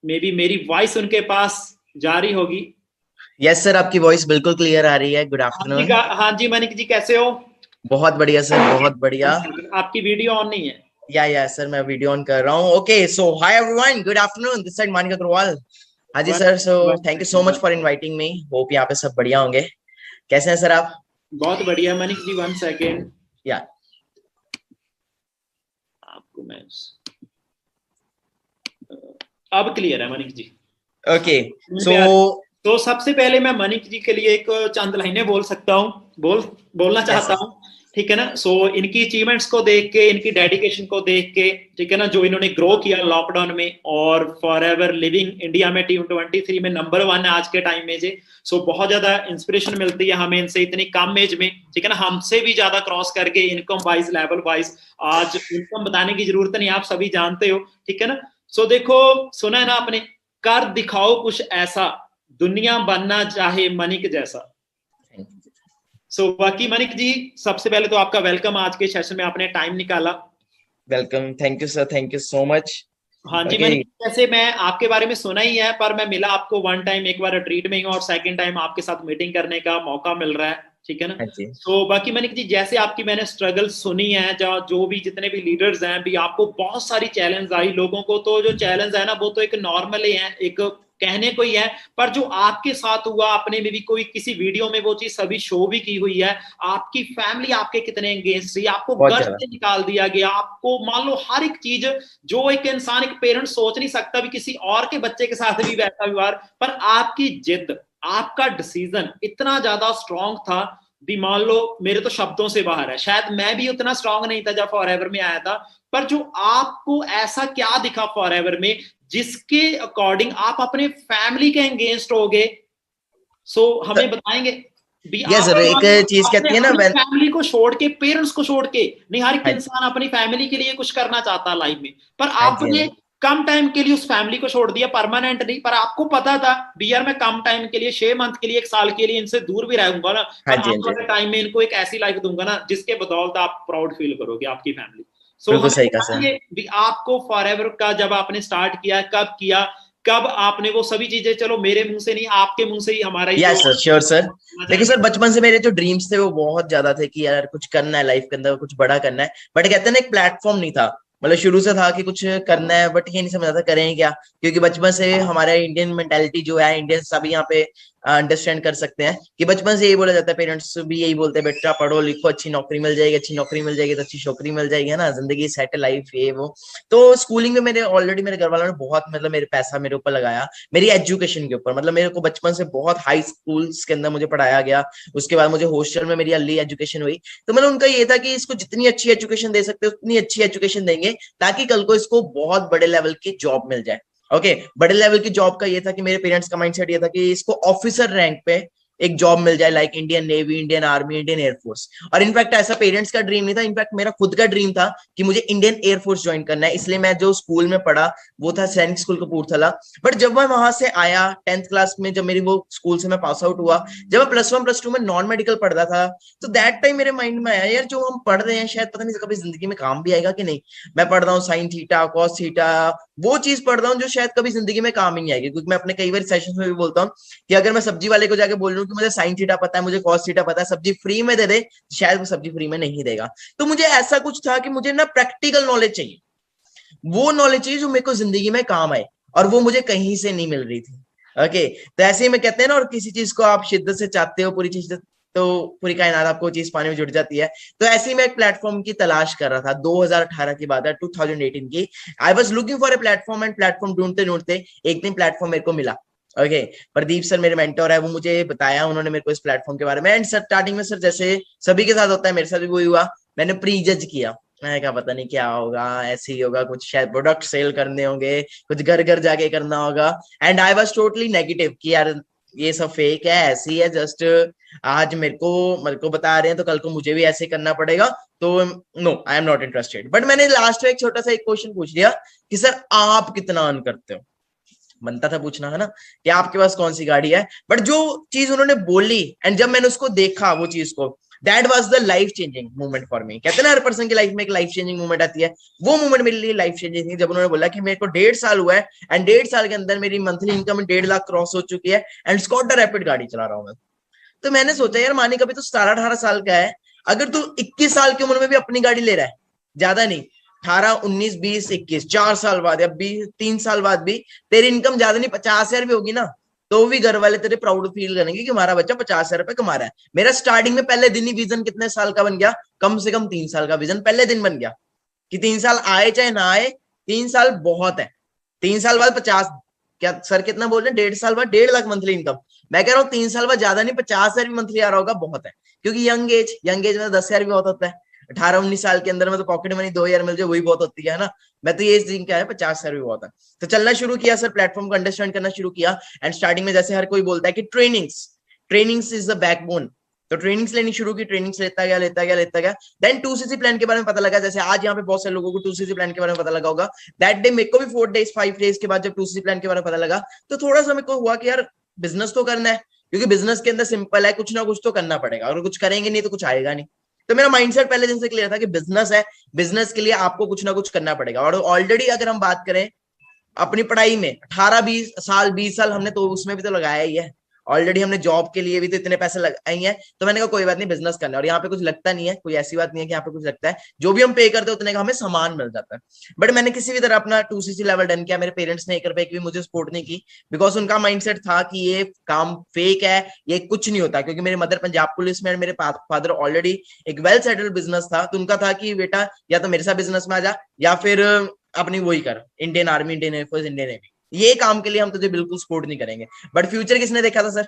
May be मेरी voice उनके पास जा रही होगी। यस सर, आपकी वॉइस बिल्कुल क्लियर आ रही है। Good afternoon. हाँ जी मनिक जी, कैसे हो? बहुत बढ़िया सर, बहुत बढ़िया। आपकी वीडियो ऑन नहीं है। या सर, मैं वीडियो ऑन कर रहा हूँ। Okay, so hi everyone, good afternoon, this side Manik Agarwal. हाँ जी one sir, so one thank you so second. Much for inviting me. Hope यहाँ पे सब बढ़िया होंगे। कैसे हैं सर आप? बहुत बढ़िया मनिक जी, 1 सेकेंड। या आपको मैं अब क्लियर है मनिक जी। ओके, सो तो सबसे पहले मैं मनिक जी के लिए एक चंद लाइनें बोल सकता हूँ, बोलना यस चाहता सर। हूँ। ठीक है ना? सो इनकी अचीवमेंट्स को देख के, इनकी डेडिकेशन को देख के, ठीक है ना, जो इन्होंने ग्रो किया लॉकडाउन में, और फॉर एवर लिविंग इंडिया में T23 में नंबर 1 है आज के टाइम में जी। सो बहुत ज्यादा इंस्पिरेशन मिलती है हमें इनसे, इतनी कम एज में, ठीक है ना, हमसे भी ज्यादा क्रॉस करके इनकम वाइज, लेवल वाइज। आज इनकम बताने की जरूरत नहीं, आप सभी जानते हो, ठीक है ना। सो देखो, सुना है ना आपने, कर दिखाओ कुछ ऐसा, दुनिया बनना चाहे मनिक जैसा। बाकी मनिक जी, सबसे पहले तो आपका वेलकम, आज के सेशन में आपने टाइम निकाला। Welcome, thank you sir, thank you so much. हाँ जी ओके। मनिक, जैसे मैं आपके बारे में सुना ही है, पर मैं मिला आपको वन टाइम, एक बार रिट्रीट में ही, और सेकंड टाइम आपके साथ मीटिंग करने का मौका मिल रहा है, ठीक है ना। हाँ जी। बाकी मनिक जी, जैसे आपकी मैंने स्ट्रगल सुनी है, जो भी जितने भी लीडर्स हैं भी, आपको बहुत सारी चैलेंज आई, लोगों को तो जो चैलेंज है ना, वो तो एक नॉर्मल ही है, एक कहने को ही है। पर जो आपके साथ हुआ, आपने में भी कोई किसी वीडियो में वो चीज सभी शो भी की हुई है, आपकी फैमिली आपके कितने एंगेज थी, आपको बहुत घर ज्यादा। से निकाल दिया गया, आपको मान लो हर एक चीज, जो एक इंसान, एक पेरेंट सोच नहीं सकता भी किसी और के बच्चे के साथ भी वैसा व्यवहार, पर आपकी जिद, आपका डिसीजन इतना ज्यादा स्ट्रांग था भी, मान लो मेरे तो शब्दों से बाहर है, शायद मैं भी उतना स्ट्रांग नहीं था जब फॉरएवर में आया था। पर जो आपको ऐसा क्या दिखा फॉरएवर में, जिसके अकॉर्डिंग आप अपने फैमिली के अगेंस्ट हो गए? हमें बताएंगे भी यस आप सर, एक चीज अपने कहती है ना, अपनी वेन फैमिली को छोड़ के, पेरेंट्स को छोड़ के, नहीं हर एक हाँ इंसान अपनी फैमिली के लिए कुछ करना चाहता है लाइफ में, पर हाँ जी, हाँ आपने जी, कम टाइम के लिए उस फैमिली को छोड़ दिया, परमानेंट नहीं, पर आपको पता था भी यार मैं कम टाइम के लिए, 6 मंथ के लिए, 1 साल के लिए इनसे दूर भी रहूंगा ना, हाँ पर जी, हाँ आने जी। वाले टाइम में इनको एक ऐसी लाइफ दूंगा ना, जिसके बदौलत आप प्राउड फील करोगे, आपकी फैमिली। बिल्कुल हमें सही कहा सर। बताइए भी, आपको फॉरएवर का जब आपने स्टार्ट किया, कब किया, कब आपने वो सभी चीजें, चलो मेरे मुंह से नहीं, आपके मुंह से ही हमारा ही जो यस सर, श्योर सर। सुनना देखो चाहेंगे। सर, बचपन से मेरे जो ड्रीम्स थे वो बहुत ज्यादा थे कि यार कुछ करना है लाइफ के अंदर, कुछ बड़ा करना है। बट कहते हैं ना, एक प्लेटफॉर्म नहीं था। मतलब शुरू से था कि कुछ करना है, बट ये नहीं समझ आता करें क्या। क्योंकि बचपन से हमारा इंडियन मेंटालिटी जो है, इंडियन सभी यहाँ पे अंडरस्टैंड कर सकते हैं कि बचपन से यही बोला जाता है, पेरेंट्स भी यही बोलते हैं, बेटा पढ़ो लिखो, अच्छी नौकरी मिल जाएगी, अच्छी नौकरी मिल जाएगी तो अच्छी छोकरी मिल जाएगी, है ना, जिंदगी सेट लाइफ ये वो। तो स्कूलिंग में मेरे ऑलरेडी मेरे घर वालों ने बहुत, मतलब मेरे पैसा मेरे ऊपर लगाया, मेरी एजुकेशन के ऊपर। मतलब मेरे को बचपन से बहुत हाई स्कूल्स के अंदर मुझे पढ़ाया गया। उसके बाद मुझे हॉस्टल में मेरी अर्ली एजुकेशन हुई। तो मतलब उनका ये था कि इसको जितनी अच्छी एजुकेशन दे सकते हो उतनी अच्छी एजुकेशन देंगे, ताकि कल को इसको बहुत बड़े लेवल की जॉब मिल जाए। ओके, बड़े लेवल की जॉब का ये था कि मेरे पेरेंट्स का माइंडसेट ये था कि इसको ऑफिसर रैंक पे एक जॉब मिल जाए, like Indian navy, Indian army, Indian air force. और इनफैक्ट ऐसा पेरेंट्स का ड्रीम नहीं था, इनफैक्ट मेरा खुद का ड्रीम था कि मुझे इंडियन एयरफोर्स ज्वाइन करना है। इसलिए मैं जो स्कूल में पढ़ा वो था सैनिक स्कूल कपूरथला। बट जब मैं वहां से आया 10th क्लास में, जब मेरी वो स्कूल से मैं पास आउट हुआ, जब मैं +1 +2 में नॉन मेडिकल पढ़ता था, तो दैट टाइम मेरे माइंड में आया, यार जो हम पढ़ रहे हैं शायद पता नहीं कभी जिंदगी में काम भी आएगा कि नहीं। मैं पढ़ रहा हूँ साइन थीटा कॉस थीटा, वो चीज पढ़ रहा हूँ जो शायद कभी जिंदगी में काम ही नहीं आएगी। क्योंकि मैं अपने कई बार सेशंस में भी बोलता हूँ कि अगर मैं सब्जी वाले को जाके बोल रहा हूँ कि मुझे साइन थीटा पता है, मुझे कॉस थीटा पता है, सब्जी फ्री में दे दे, शायद वो सब्जी फ्री में नहीं देगा। तो मुझे ऐसा कुछ था कि मुझे ना प्रैक्टिकल नॉलेज चाहिए, वो नॉलेज चाहिए जो मेरे को जिंदगी में काम आए, और वो मुझे कहीं से नहीं मिल रही थी। ओके, तो ऐसे ही में कहते हैं ना, और किसी चीज को आप शिद्दत से चाहते हो पूरी चीज, तो पूरी कायनात आपको चीज पाने में जुट जाती है। तो ऐसे ही मैं एक प्लेटफॉर्म की तलाश कर रहा था, 2018 की बात है, 2018 की। I was looking for a platform, and platform ढूंढते ढूंढते एक दिन प्लेटफॉर्म मेरे को मिला। ओके, प्रदीप सर मेरे मेंटोर है, वो मुझे बताया उन्होंने मेरे को इस प्लेटफॉर्म के बारे में। एंड स्टार्टिंग में सर जैसे सभी के साथ होता है, मेरे साथ भी वही हुआ, मैंने प्री जज किया। मैंने कहा पता नहीं क्या होगा, ऐसे ही होगा, कुछ शायद प्रोडक्ट सेल करने होंगे, कुछ घर घर जाके करना होगा। And I was totally negative कि यार ये सब फेक है, ऐसी है जस्ट, आज मेरे को बता रहे हैं तो कल को मुझे भी ऐसे करना पड़ेगा। तो no, I am not interested. But मैंने लास्ट में एक छोटा सा एक क्वेश्चन पूछ लिया कि सर आप कितना अर्न करते हो। बनता था पूछना, है ना, कि आपके पास कौन सी गाड़ी है। बट जो चीज उन्होंने बोली, एंड जब मैंने उसको देखा वो चीज को, that was the life changing moment for me. कहते हैं ना हर पर्सन की लाइफ में एक लाइफ चेंजिंग मोमेंट आती है, वो मोमेंट मेरे लिए लाइफ चेंजिंग थी जब उन्होंने बोला कि मेरे को 1.5 साल हुआ है एंड 1.5 साल के अंदर मेरी मंथली इनकम 1.5 लाख क्रॉस हो चुकी है एंड स्कॉडा रैपिड गाड़ी चला रहा हूँ मैं। तो मैंने सोचा यार मानिक अभी तो 17-18 साल का है, अगर तू 21 साल की उम्र में भी अपनी गाड़ी ले रहा है, ज्यादा नहीं 18, 19, 20, 21, 4 साल बाद या 3 साल बाद भी तेरी इनकम ज्यादा नहीं 50,000 भी होगी ना, तो भी घर वाले तेरे प्राउड फील करेंगे कि हमारा बच्चा 50,000 रुपए कमा रहा है। मेरा स्टार्टिंग में पहले दिन ही विजन कितने साल का बन गया, कम से कम 3 साल का विजन पहले दिन बन गया कि 3 साल आए चाहे ना आए, 3 साल बहुत है। 3 साल बाद 50, क्या सर कितना बोल रहे हैं, 1.5 साल बाद 1.5 लाख मंथली इनकम। मैं कह रहा हूँ 3 साल बाद ज्यादा नहीं 50,000 भी मंथली आ रहा होगा बहुत है, क्योंकि यंग एज में 10,000 भी बहुत होता है। 18-19 साल के अंदर में तो पॉकेट मनी 2,000 मिल जाए वही बहुत होती है ना। मैं तो ये दिन क्या है 50,000 भी बहुत है। तो चलना शुरू किया सर, प्लेटफॉर्म को अंडरस्टैंड करना शुरू किया एंड स्टार्टिंग में जैसे हर कोई बोलता है कि ट्रेनिंग्स इज द बैकबोन, तो ट्रेनिंग्स लेनी शुरू की, ट्रेनिंग्स लेता गया। देन 2cc प्लान के बारे में पता लगा, जैसे आज यहाँ पे बहुत सारे लोगों को 2cc प्लान के बारे में पता लगा होगा। दैट डे मेरे को भी 4 डेज 5 डेज के बाद जब 2cc प्लान के बारे में पता लगा तो थोड़ा सा मेरे को हुआ कि यार बिजनेस तो करना है, क्योंकि बिजनेस के अंदर सिंपल है, कुछ ना कुछ तो करना पड़ेगा, अगर कुछ करेंगे नहीं तो कुछ आएगा नहीं। तो मेरा माइंडसेट पहले दिन से क्लियर था कि बिजनेस है, बिजनेस के लिए आपको कुछ ना कुछ करना पड़ेगा। और ऑलरेडी अगर हम बात करें अपनी पढ़ाई में 20 साल हमने तो उसमें भी तो लगाया ही है, ऑलरेडी हमने जॉब के लिए भी तो इतने पैसे लगाए हैं। तो मैंने कहा कोई बात नहीं, बिजनेस करना है। और यहाँ पे कुछ लगता नहीं है, कोई ऐसी बात नहीं है कि यहाँ पे कुछ लगता है, जो भी हम पे करते हैं उतने का हमें सामान मिल जाता है। बट मैंने किसी भी तरह अपना 2cc लेवल डन किया। मेरे पेरेंट्स ने 1 रुपए की भी मुझे सपोर्ट नहीं की, बिकॉज उनका माइंडसेट था कि ये काम फेक है, ये कुछ नहीं होता। क्योंकि मेरी मदर पंजाब पुलिस में, मेरे फादर ऑलरेडी एक वेल सेटल्ड बिजनेस था, तो उनका था कि बेटा या तो मेरे साथ बिजनेस में आ जा या फिर अपनी वही कर, Indian army, Indian air force, Indian navy, ये काम के लिए हम तुझे बिल्कुल सपोर्ट नहीं करेंगे। बट फ्यूचर किसने देखा था सर?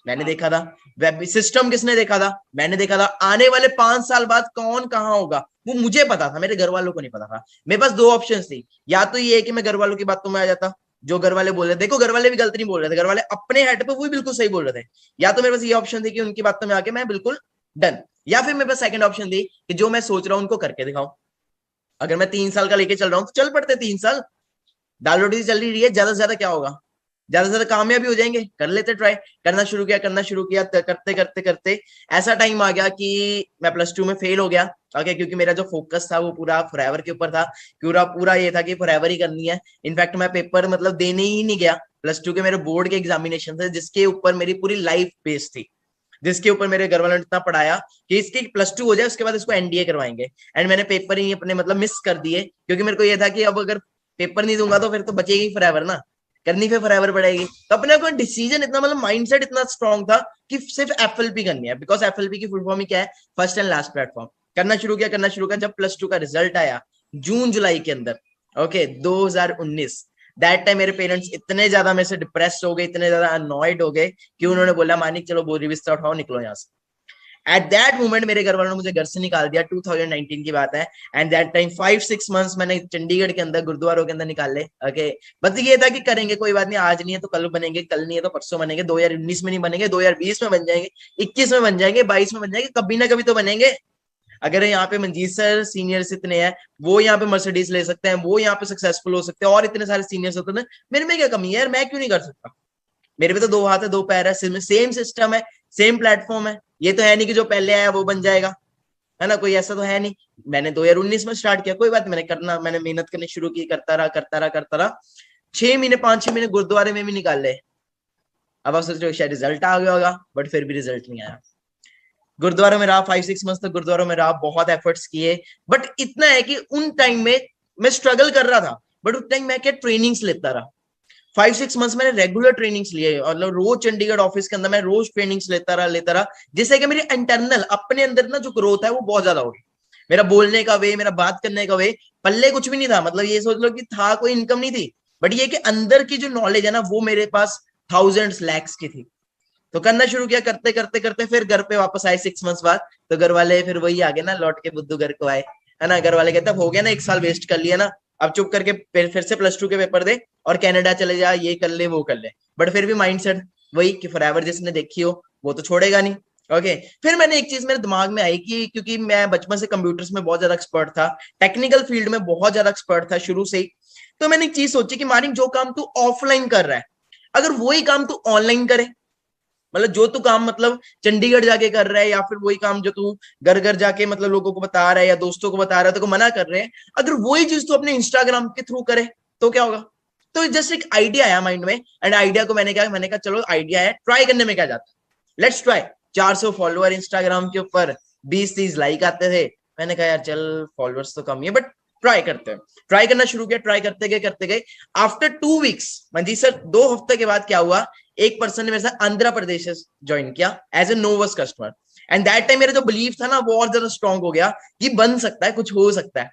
मैंने देखा था। वेब सिस्टम किसने देखा था? मैंने देखा था। आने वाले 5 साल बाद कौन कहाँ होगा वो मुझे पता था, मेरे घर वालों को नहीं पता था। मेरे पास 2 ऑप्शन थी, या तो ये कि मैं घर वालों की बातों में आ जाता, जो घर वाले बोल रहे थे, देखो घर वाले भी गलत नहीं बोल रहे थे, घर वाले अपने हेड पे वो भी बिल्कुल सही बोल रहे थे। या तो मेरे पास ये ऑप्शन थी कि उनकी बातों में आके मैं बिल्कुल डन, या फिर मेरे पास सेकंड ऑप्शन थी कि जो मैं सोच रहा हूँ उनको करके दिखाऊं। अगर मैं 3 साल का लेके चल रहा हूँ तो चल पड़ते 3 साल, दाल रोटी चल रही है, ज्यादा से ज्यादा क्या होगा, ज्यादा से ज्यादा कामयाबी हो जाएंगे, कर लेते ट्राई। करना शुरू किया करते करते करते ऐसा टाइम आ गया कि मैं +2 में फेल हो गया। ओके, क्योंकि मेरा जो फोकस था वो पूरा फॉरएवर के ऊपर था, पूरा ये था कि फॉरएवर ही करनी है। इनफैक्ट मैं पेपर मतलब देने ही नहीं गया। +2 के मेरे बोर्ड के एग्जामिनेशन थे जिसके ऊपर मेरी पूरी लाइफ बेस थी, जिसके ऊपर मेरे घर वालों ने इतना पढ़ाया कि इसकी +2 हो जाए उसके बाद इसको एनडीए करवाएंगे। एंड मैंने पेपर ही अपने मतलब मिस कर दिए, क्योंकि मेरे को ये था कि अब अगर पेपर नहीं दूंगा तो फिर तो बचेगी फॉरएवर ना, करनी फिर फॉरएवर पड़ेगी। तो अपने को डिसीजन इतना मतलब माइंडसेट इतना स्ट्रांग था कि सिर्फ एफएलपी करनी है, बिकॉज एफएलपी की फुल फॉर्म ही क्या है, फर्स्ट एंड लास्ट प्लेटफॉर्म। करना शुरू किया। जब +2 का रिजल्ट आया जून जुलाई के अंदर, ओके 2019, दैट टाइम मेरे पेरेंट्स इतने ज्यादा मेरे से डिप्रेस हो गए, इतने ज्यादा अनॉयड हो गए कि उन्होंने बोला मानिक चलो बोरी बिस्तर उठाओ निकलो यहाँ से। एट दैट मोमेंट मेरे घर वालों ने मुझे घर से निकाल दिया। 2019 की बात है। एंड दैट टाइम 5-6 मंथ्स मैंने चंडीगढ़ के अंदर गुरुद्वारों के अंदर निकाले। ओके, बस ये था कि करेंगे, कोई बात नहीं, आज नहीं है तो कल बनेंगे, कल नहीं है तो परसों बनेंगे, 2019 में नहीं बनेंगे, 2020 में बन जाएंगे, 21 में बन जाएंगे, 22 में बन जाएंगे, कभी ना कभी तो बनेंगे। अगर यहाँ पे मंजीत सर सीनियर्स इतने हैं, वो यहाँ पे मर्सिडीज ले सकते हैं, वो यहाँ पे सक्सेसफुल हो सकते हैं, और इतने सारे सीनियर्स होते हैं, मेरे में क्या कमी है यार, मैं क्यों नहीं कर सकता? मेरे पे तो 2 हाथ है 2 पैर है, सेम सिस्टम है, सेम प्लेटफॉर्म है। ये तो है नहीं कि जो पहले आया वो बन जाएगा, है ना, कोई ऐसा तो है नहीं। मैंने 2019 में स्टार्ट किया, कोई बात नहीं, मैंने मेहनत करनी शुरू की, करता रहा 6 महीने 5-6 महीने गुरुद्वारे में भी निकाल ले। अब आप सोच रहे हो शायद रिजल्ट आ गया होगा, बट फिर भी रिजल्ट नहीं आया। गुरुद्वारा में रहा 5-6 मंथ तक, गुरुद्वारा में रहा, बहुत एफर्ट्स किए, बट इतना है कि उन टाइम में मैं स्ट्रगल कर रहा था, बट उस टाइम मैं क्या ट्रेनिंग्स लेता रहा। 5-6 मंथ्स मैंने रेगुलर ट्रेनिंग्स लिए, मतलब रोज चंडीगढ़ ऑफिस के अंदर मैं रोज ट्रेनिंग्स लेता रहा, जिससे कि मेरी इंटरनल अपने अंदर ना जो ग्रोथ है वो बहुत ज्यादा होगी। मेरा बोलने का वे, मेरा बात करने का वे, पल्ले कुछ भी नहीं था, मतलब ये सोच लो कि था, कोई इनकम नहीं थी, बट ये कि अंदर की जो नॉलेज है ना वो मेरे पास थाउजेंड्स लैक्स की थी। तो करना शुरू किया, करते फिर घर पे वापस आए 6 मंथ्स बाद। तो घर वाले फिर वही आगे ना, लौट के बुद्धू घर को आए, है ना। घर वाले कहते हो गया ना, 1 साल वेस्ट कर लिया ना, अब चुप करके फिर से +2 के पेपर दे और कनाडा चले जा, ये कर ले वो कर ले। बट फिर भी माइंडसेट वही कि फॉरएवर जिसने देखी हो वो तो छोड़ेगा नहीं। ओके, फिर मैंने एक चीज मेरे दिमाग में आई कि क्योंकि मैं बचपन से कंप्यूटर्स में बहुत ज्यादा एक्सपर्ट था, टेक्निकल फील्ड में बहुत ज्यादा एक्सपर्ट था शुरू से ही, तो मैंने एक चीज सोची कि मानिक जो काम तू ऑफलाइन कर रहा है, अगर वही काम तू ऑनलाइन करे मतलब जो तू काम मतलब चंडीगढ़ जाके कर रहा है, या फिर वही काम जो तू घर घर जाके मतलब लोगों को बता रहा है या दोस्तों को बता रहा है, तो को मना कर रहे हैं, अगर वही चीज तू अपने इंस्टाग्राम के थ्रू करे तो क्या होगा? तो जस्ट एक आइडिया आया माइंड में, एंड आइडिया को मैंने कहा चलो आइडिया है, ट्राई करने में क्या जाता है, लेट्स ट्राई। 400 फॉलोअर इंस्टाग्राम के ऊपर, 20-30 लाइक आते थे। मैंने कहा यार चल फॉलोअर्स तो कम ही है, बट ट्राई करते हैं। ट्राई करना शुरू किया, ट्राई करते गए। आफ्टर 2 वीक्स, मंजीत सर 2 हफ्ते के बाद क्या हुआ, एक पर्सन ने मेरे साथ आंध्र प्रदेश से ज्वाइन किया as a novice customer, and that time मेरा जो बिलीव था ना वो और ज्यादा स्ट्रॉन्ग हो गया कि बन सकता है, कुछ हो सकता है।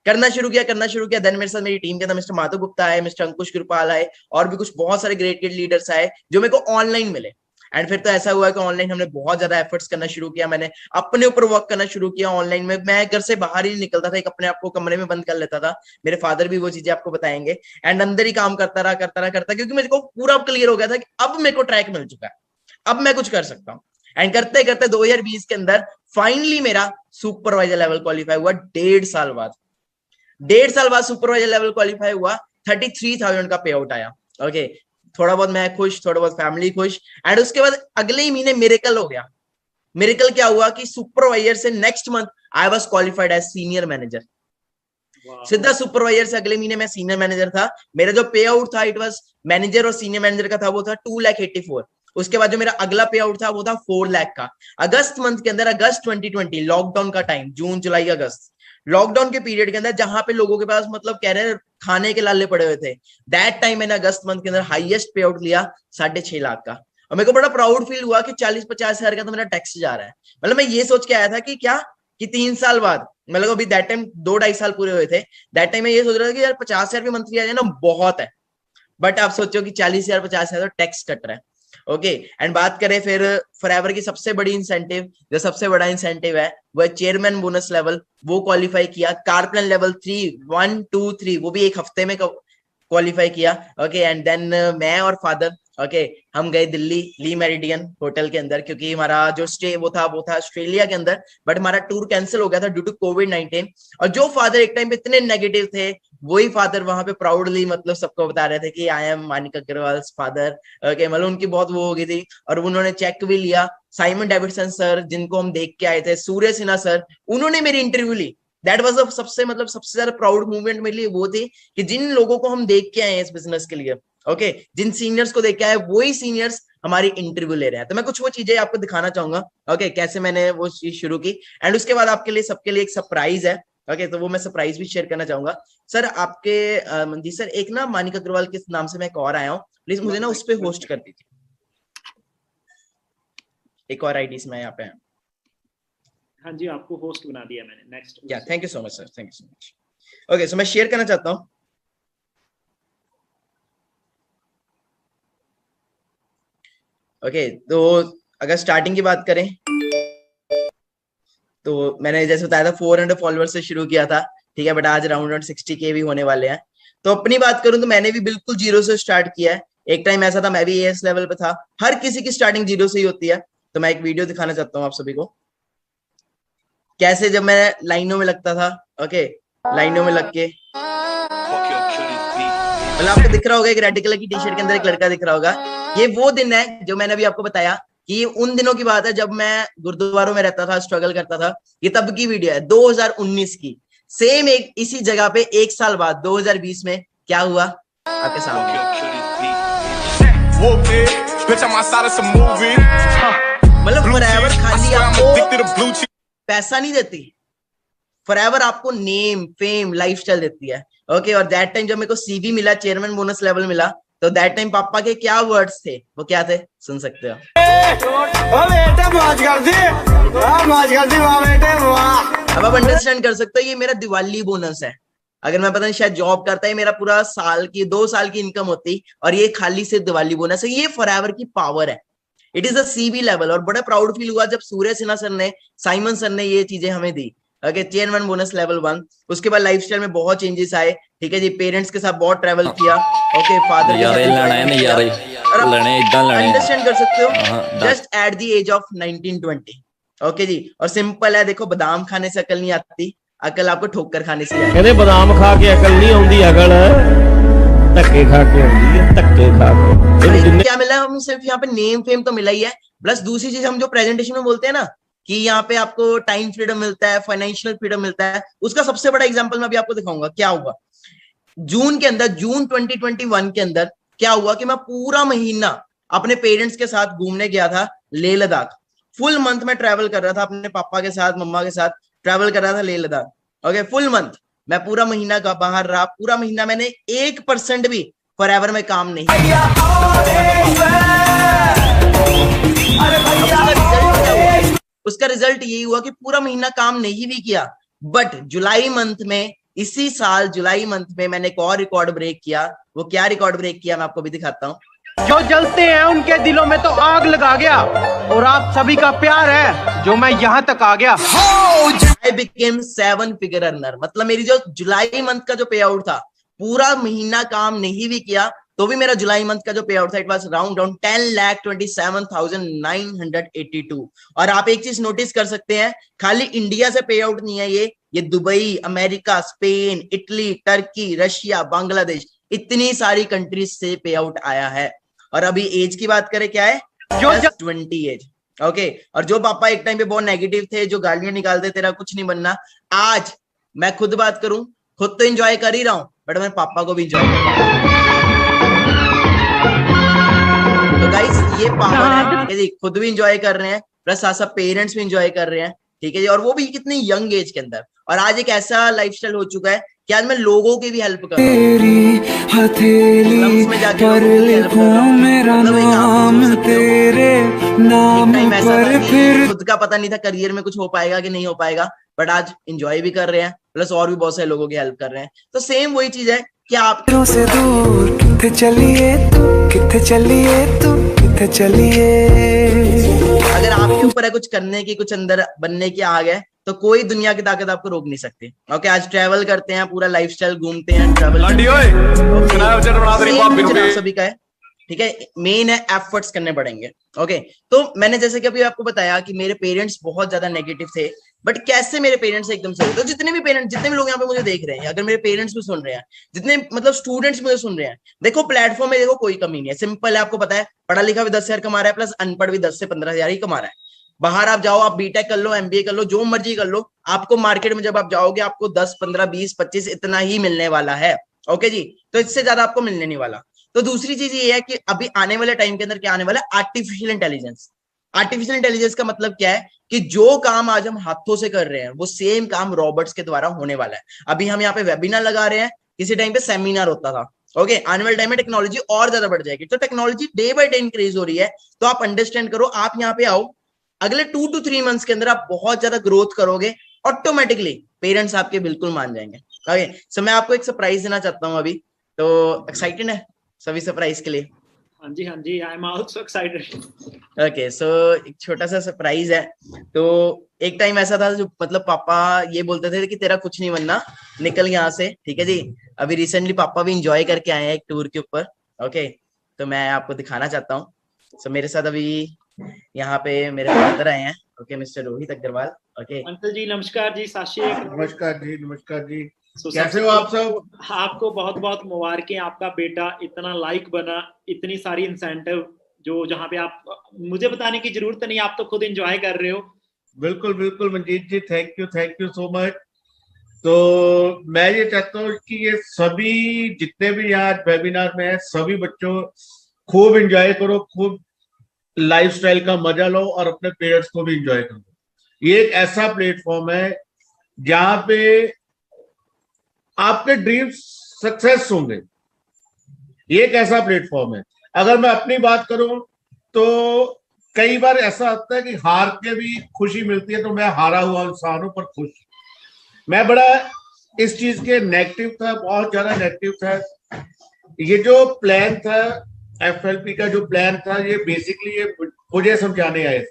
करना शुरू किया। देन मेरे साथ मेरी टीम के अंदर मिस्टर माधव गुप्ता आए, मिस्टर अंकुश कृपाल आए, और भी कुछ बहुत सारे ग्रेट लीडर्स आए जो मेरे को ऑनलाइन मिले। एंड फिर तो ऐसा हुआ कि ऑनलाइन हमने बहुत ज्यादा एफर्ट्स करना शुरू किया। मैंने अपने ऊपर वर्क करना शुरू किया ऑनलाइन में। मैं घर से बाहर ही निकलता था, एक अपने आप को कमरे में बंद कर लेता था। मेरे फादर भी वो चीजें आपको बताएंगे। एंड अंदर ही काम करता क्योंकि मेरे को पूरा क्लियर हो गया था कि अब मेरे को ट्रैक मिल चुका है, अब मैं कुछ कर सकता हूँ। एंड करते करते 2020 के अंदर फाइनली मेरा सुपरवाइजर लेवल क्वालिफाई हुआ। 1.5 साल बाद सुपरवाइजर लेवल क्वालिफाई हुआ। 33,000 का पे आउट आया। ओके, थोड़ा बहुत मैं खुश, थोड़ा बहुत फैमिली खुश। एंड उसके बाद अगले ही महीने मिरेकल हो गया। मिरेकल क्या हुआ कि सुपरवाइजर से next month I was qualified as senior manager. सीधा सुपरवाइजर से अगले महीने मैं सीनियर मैनेजर था। मेरा जो पे आउट था, इट वाज मैनेजर और सीनियर मैनेजर का था, वो था 2,84,000। उसके बाद जो मेरा अगला पे आउट था वो था 4 लाख का। अगस्त मंथ के अंदर, अगस्त 2020, लॉकडाउन का टाइम, जून जुलाई अगस्त, लॉकडाउन के पीरियड के अंदर जहां पे लोगों के पास मतलब कह रहे हैं खाने के लाले पड़े हुए थे, दैट टाइम मैंने अगस्त मंथ के अंदर हाईएस्ट पे आउट लिया 6.5 लाख का। और मेरे को बड़ा प्राउड फील हुआ कि 40-50 हजार का तो मेरा टैक्स जा रहा है। मतलब मैं ये सोच के आया था कि क्या कि 3 साल बाद, मतलब अभी दैट टाइम 2-2.5 साल पूरे हुए थे, दैट टाइम मैं ये सोच रहा था कि यार 50,000 रुपये मंथली आ जाए ना, बहुत है। बट आप सोचो कि 40,000 50,000 तो टैक्स कट रहा है। ओके, एंड बात करें फिर फॉरएवर की सबसे बड़ी इंसेंटिव, जो सबसे बड़ा इंसेंटिव है वो है चेयरमैन बोनस लेवल, वो क्वालिफाई किया। कारप्लान लेवल 3, 1, 2, 3, वो भी एक हफ्ते में क्वालिफाई किया। ओके, एंड देन मैं और फादर हम गए दिल्ली ली मेरिडियन होटल के अंदर, क्योंकि हमारा जो स्टे वो था ऑस्ट्रेलिया के अंदर, बट हमारा टूर कैंसिल हो गया था ड्यू टू कोविड-19। और जो फादर एक टाइम पे इतने नेगेटिव थे, वही फादर वहां पे प्राउडली मतलब सबको बता रहे थे कि I am Manik Agarwal father. Okay, मतलब उनकी बहुत वो हो गई थी, और उन्होंने चेक भी लिया। साइमन डेविडसन सर, जिनको हम देख के आए थे, सूर्य सिन्हा सर, उन्होंने मेरी इंटरव्यू ली। दैट वाज सबसे ज्यादा प्राउड मूवमेंट मेरे लिए वो थी कि जिन लोगों को हम देख के आए हैं इस बिजनेस के लिए, ओके, जिन सीनियर्स को देख के आए, वही सीनियर्स हमारी इंटरव्यू ले रहे हैं। तो मैं कुछ वो चीजें आपको दिखाना चाहूंगा, ओके, कैसे मैंने वो चीज शुरू की। एंड उसके बाद आपके लिए सबके लिए एक सरप्राइज है। ओके, तो वो मैं सरप्राइज भी शेयर करना चाहूंगा। सर आपके मंजीत सर, एक ना मानिक अग्रवाल के नाम से मैं एक और आया हूँ, प्लीज मुझे ना उस पर होस्ट कर दीजिए। एक और आईडी से मैं यहाँ पे आया। हाँ जी, आपको होस्ट बना दिया मैंने। नेक्स्ट। या thank you so much sir, thank you so much. Okay, so मैं शेयर करना चाहता हूँ। ओके, तो अगर स्टार्टिंग की बात करें तो मैंने जैसे बताया था 400 फॉलोअर्स से शुरू किया था, ठीक है, बट आज अराउंड 60K भी होने वाले हैं। तो अपनी बात करूं तो मैंने भी बिल्कुल जीरो से स्टार्ट किया है। एक टाइम ऐसा था, मैं भी एएस लेवल पे था। हर किसी की स्टार्टिंग जीरो से ही होती है। तो मैं एक वीडियो दिखाना चाहता हूँ आप सभी को, कैसे जब मैं लाइनों में लगता था। ओके, लाइनों में लग के मतलब आपको दिख रहा होगा एक रेड कलर की टी शर्ट के अंदर एक लड़का दिख रहा होगा। ये वो दिन है जो मैंने अभी आपको बताया कि ये उन दिनों की बात है जब मैं गुरुद्वारों में रहता था, स्ट्रगल करता था। ये तब की वीडियो है 2019 की। सेम एक इसी जगह पे 1 साल बाद 2020 में क्या हुआ आपके सामने। मतलब फॉरएवर खाली आपको पैसा नहीं देती, फॉरएवर आपको नेम, फेम, लाइफस्टाइल देती है। ओके, और दैट टाइम जब मेरे को सीवी मिला, चेयरमैन बोनस लेवल मिला, तो दैट टाइम पापा के क्या वर्ड्स थे, वो क्या थे, सुन सकते हो। अब आप अंडरस्टैंड कर सकते हो, ये मेरा दिवाली बोनस है। अगर मैं पता नहीं शायद जॉब करता है, मेरा पूरा साल की 2 साल की इनकम होती, और ये खाली से दिवाली बोनस है। ये फॉरएवर की पावर है। It is a CV level. और बड़ा प्राउड फील हुआ जब सूर्य सिन्हा सर ने, साइमन सर ने ये चीजें हमें दी। Okay, chairman bonus level 1। उसके बाद लाइफस्टाइल में बहुत चेंजेस आए, ठीक है जी। पेरेंट्स के साथ बहुत ट्रैवल किया। ओके, फादर अंडरस्टैंड कर सकते हो, just at the age of 19-20। Okay जी, और सिंपल है, देखो बादाम खाने से अकल नहीं आती, अकल आपको ठोकर खाने से आती है। बादाम खा के अकल नहीं आती, अकल धक्के धक्के खा के धक्के खा के क्या मिला, हमें सिर्फ यहाँ पे नेम फेम तो मिला ही है, प्लस दूसरी चीज हम जो प्रेजेंटेशन में बोलते हैं ना कि यहाँ पे आपको टाइम फ्रीडम मिलता है, फाइनेंशियल फ्रीडम मिलता है, उसका सबसे बड़ा एग्जांपल मैं अभी आपको दिखाऊंगा। क्या हुआ जून के अंदर, जून 2021 के अंदर क्या हुआ कि मैं पूरा महीना अपने पेरेंट्स के साथ घूमने गया था लेह लद्दाख। फुल मंथ में ट्रैवल कर रहा था अपने पापा के साथ, मम्मा के साथ ट्रैवल कर रहा था Leh Ladakh. Okay, full month मैं पूरा महीना का बाहर रहा, पूरा महीना मैंने 1% भी फॉरएवर में काम नहीं किया। उसका रिजल्ट यही हुआ कि पूरा महीना काम नहीं भी किया, बट जुलाई मंथ में, इसी साल जुलाई मंथ में मैंने एक और रिकॉर्ड ब्रेक किया। वो क्या रिकॉर्ड ब्रेक किया मैं आपको भी दिखाता हूँ। जो जलते हैं उनके दिलों में तो आग लगा गया, और आप सभी का प्यार है जो मैं यहाँ तक आ गया। I became 7 figure earner। मतलब मेरी जो जुलाई मंथ का जो पे आउट था, पूरा महीना काम नहीं भी किया तो भी मेरा जुलाई मंथ का जो पे आउट था, इट वाज राउंड डाउन 10,27,982। और आप एक चीज नोटिस कर सकते हैं, खाली इंडिया से पे आउट नहीं है, ये Dubai, America, Spain, Italy, Turkey, Russia, Bangladesh, इतनी सारी कंट्रीज से पे आउट आया है। और अभी एज की बात करें, क्या है, जो 20 एज। ओके, और जो पापा एक टाइम पे बहुत नेगेटिव थे, जो गालियां निकालते तेरा कुछ नहीं बनना, आज मैं खुद बात करूं, खुद तो एंजॉय कर ही रहा हूं, बट मैं पापा को भी एंजॉय कर रहा हूं। तो गाइस ये पावर है, ठीक है जी, खुद भी एंजॉय कर रहे हैं, प्लस साथ साथ पेरेंट्स भी एंजॉय कर रहे हैं, ठीक है जी, और वो भी कितनी यंग एज के अंदर। और आज एक ऐसा लाइफस्टाइल हो चुका है कि आज मैं लोगों की भी हेल्प कर रहा हूँ, में जाके हेल्प कर रहा हूँ। खुद का पता नहीं था करियर में कुछ हो पाएगा कि नहीं हो पाएगा, बट आज एंजॉय भी कर रहे हैं, प्लस और भी बहुत सारे लोगों की हेल्प कर रहे हैं। तो सेम वही चीज है कि आप से दूर किथे चलिए तू, किथे चलिए तू, किथे चलिए। अगर आपके ऊपर है कुछ करने की, कुछ अंदर बनने की आग है, तो कोई दुनिया की ताकत आपको रोक नहीं सकती। ओके, आज ट्रैवल करते हैं, पूरा लाइफस्टाइल घूमते हैं, ट्रैवल सभी का है, ठीक है। मेन है एफर्ट्स करने पड़ेंगे। ओके, तो मैंने जैसे कि अभी आपको बताया कि मेरे पेरेंट्स बहुत ज्यादा नेगेटिव थे, बट कैसे मेरे पेरेंट्स एकदम से, तो जितने भी पेरेंट्स, जितने भी लोग यहाँ पे मुझे देख रहे हैं, अगर मेरे पेरेंट्स भी सुन रहे हैं, जितने मतलब स्टूडेंट्स मुझे सुन रहे हैं, देखो प्लेटफॉर्म में देखो कोई कमी नहीं है, सिंपल है, आपको पता है, पढ़ा लिखा भी 10,000 कमा रहा है, प्लस अनपढ़ भी 10 से 15,000 ही कमा रहा है। बाहर आप जाओ, आप बीटेक कर लो, एमबीए कर लो, जो मर्जी कर लो, आपको मार्केट में जब आप जाओगे आपको 10, 15, 20, 25 इतना ही मिलने वाला है। ओके जी, तो इससे ज्यादा आपको मिलने नहीं वाला। तो दूसरी चीज ये है कि अभी आने वाले टाइम के अंदर क्या आने वाला है, आर्टिफिशियल इंटेलिजेंस। आर्टिफिशियल इंटेलिजेंस का मतलब क्या है कि जो काम आज हम हाथों से कर रहे हैं, वो सेम काम रॉबोट्स के द्वारा होने वाला है। अभी हम यहाँ पे वेबिनार लगा रहे हैं, किसी टाइम पे सेमिनार होता था। ओके, आने वाले टाइम में टेक्नोलॉजी और ज्यादा बढ़ जाएगी, तो technology day by day increase हो रही है। तो आप अंडरस्टैंड करो, आप यहाँ पे आओ, अगले 2 to 3 मंथ्स के अंदर आप बहुत ज्यादा ग्रोथ करोगे, ऑटोमेटिकली पेरेंट्स आपके बिल्कुल मान जाएंगे। ओके, सो मैं आपको एक सरप्राइज देना चाहता हूँ अभी, तो एक्साइटेड है सभी सरप्राइज के लिए? हाँ जी, हाँ जी, I am also excited. Okay, so एक छोटा सा सरप्राइज है। तो एक टाइम ऐसा था जो मतलब पापा ये बोलते थे कि तेरा कुछ नहीं बनना, निकल यहाँ से, ठीक है जी। अभी रिसेंटली पापा भी इंजॉय करके आए हैं एक टूर के ऊपर। ओके, तो मैं आपको दिखाना चाहता हूँ। सो मेरे साथ अभी यहाँ पे मेरे फादर आए हैं, okay, mister Rohit Agarwal. Okay uncle जी, नमस्कार जी, साशी। नमस्कार जी, नमस्कार जी, So, कैसे हो आप सब? आपको बहुत बहुत मुबारकें, आपका बेटा इतना लाइक बना, इतनी सारी इंसेंटिव जो जहाँ पे आप, मुझे बताने की जरूरत नहीं, आप तो खुद एंजॉय कर रहे हो। बिल्कुल बिल्कुल मंजीत जी, थैंक यू सो मच। तो मैं ये चाहता हूँ कि ये सभी जितने भी आज वेबिनार में है, सभी बच्चों खूब एंजॉय करो, खूब लाइफस्टाइल का मजा लो और अपने पेरेंट्स को भी एंजॉय करो। ये एक ऐसा प्लेटफॉर्म है जहाँ पे आपके ड्रीम्स सक्सेस होंगे। ये एक ऐसा प्लेटफॉर्म है। अगर मैं अपनी बात करूं तो कई बार ऐसा होता है कि हार के भी खुशी मिलती है, तो मैं हारा हुआ इंसान हूं पर खुश। मैं बड़ा इस चीज के नेगेटिव था, बहुत ज्यादा नेगेटिव था। ये जो प्लान था, एफएलपी का जो प्लान था, ये बेसिकली ये मुझे समझाने आए थे।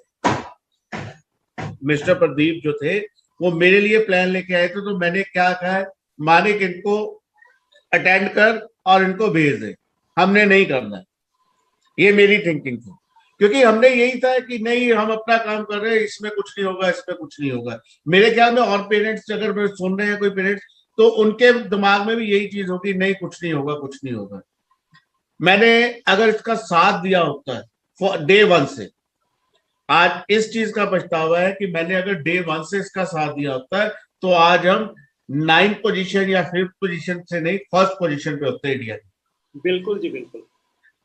मिस्टर प्रदीप जो थे वो मेरे लिए प्लान लेके आए थे। तो मैंने क्या कहा, माने कि इनको अटेंड कर और इनको भेज दे, हमने नहीं करना। ये मेरी थिंकिंग थी, क्योंकि हमने यही था कि नहीं, हम अपना काम कर रहे हैं, इसमें कुछ नहीं होगा, इसमें कुछ नहीं होगा। मेरे ख्याल में और पेरेंट्स अगर सुन रहे हैं कोई पेरेंट्स, तो उनके दिमाग में भी यही चीज होगी, नहीं कुछ नहीं होगा, कुछ नहीं होगा। मैंने अगर इसका साथ दिया होता है डे 1 से, आज इस चीज का पछतावा है कि मैंने अगर डे 1 से इसका साथ दिया होता है तो आज हम 9th पोजीशन या 5th पोजीशन से नहीं 1st पोजीशन पे होते इंडिया में। बिल्कुल जी बिल्कुल।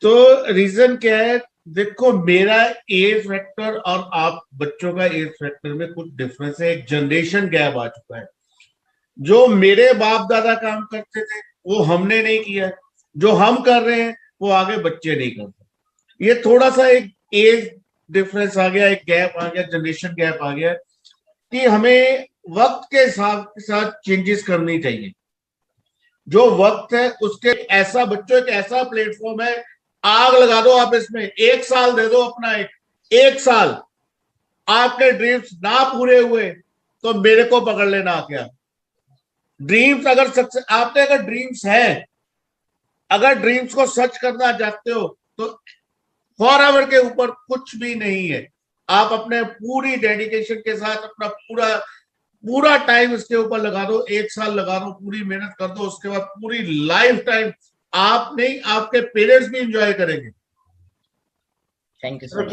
तो रीजन क्या है, देखो मेरा एज फैक्टर और आप बच्चों का एज फैक्टर में कुछ डिफरेंस है, एक जनरेशन गैप आ चुका है। जो मेरे बाप दादा काम करते थे वो हमने नहीं किया, जो हम कर रहे हैं वो आगे बच्चे नहीं करते। ये थोड़ा सा एक एज डिफरेंस आ गया, एक गैप आ गया, जनरेशन गैप आ गया कि हमें वक्त के साथ चेंजेस करनी चाहिए। जो वक्त है उसके ऐसा बच्चों एक ऐसा प्लेटफॉर्म है, आग लगा दो आप इसमें, 1 साल दे दो अपना, एक साल आपके ड्रीम्स ना पूरे हुए तो मेरे को पकड़ लेना क्या। ड्रीम्स अगर सक्सेस, आपने अगर ड्रीम्स है, अगर ड्रीम्स को सच करना चाहते हो तो फॉरएवर के ऊपर कुछ भी नहीं है। आप अपने पूरी डेडिकेशन के साथ अपना पूरा टाइम इसके ऊपर लगा दो, 1 साल लगा दो, पूरी मेहनत कर दो, उसके बाद पूरी लाइफ टाइम आप नहीं आपके पेरेंट्स भी एंजॉय करेंगे। Thank you so much.